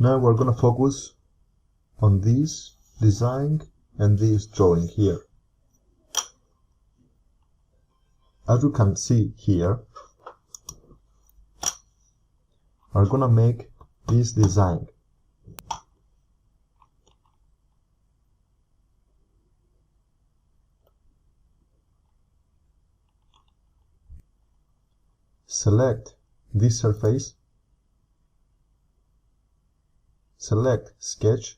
Now we're gonna focus on this design and this drawing here. As you can see here, we're gonna make this design. Select this surface, select sketch,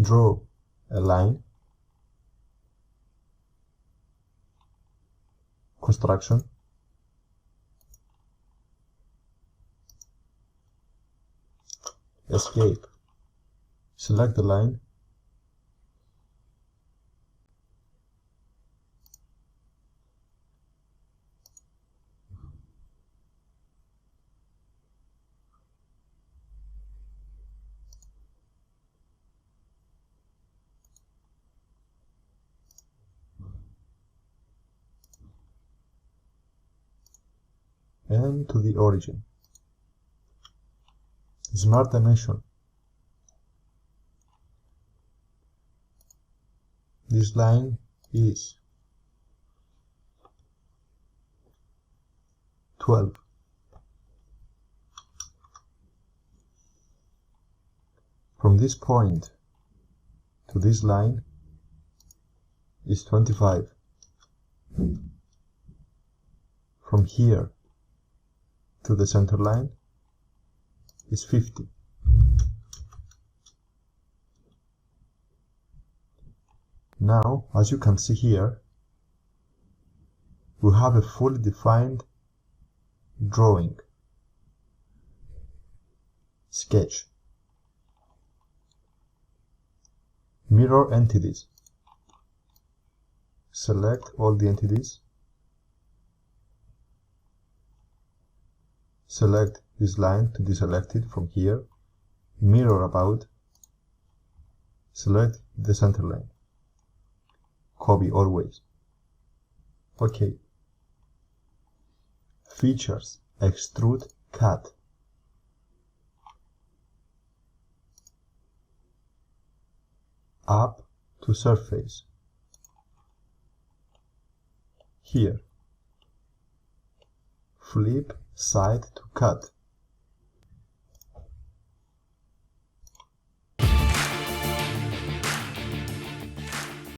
draw a line, construction, escape, select the line, and to the origin. Smart dimension. This line is 12. From this point to this line is 25. From here to the center line is 50. Now, as you can see here, we have a fully defined drawing. Sketch. Mirror entities. Select all the entities. Select this line to deselect it from here. Mirror about. Select the center line. Copy always. OK. Features. Extrude Cut. Up to surface. Here. Flip side to cut.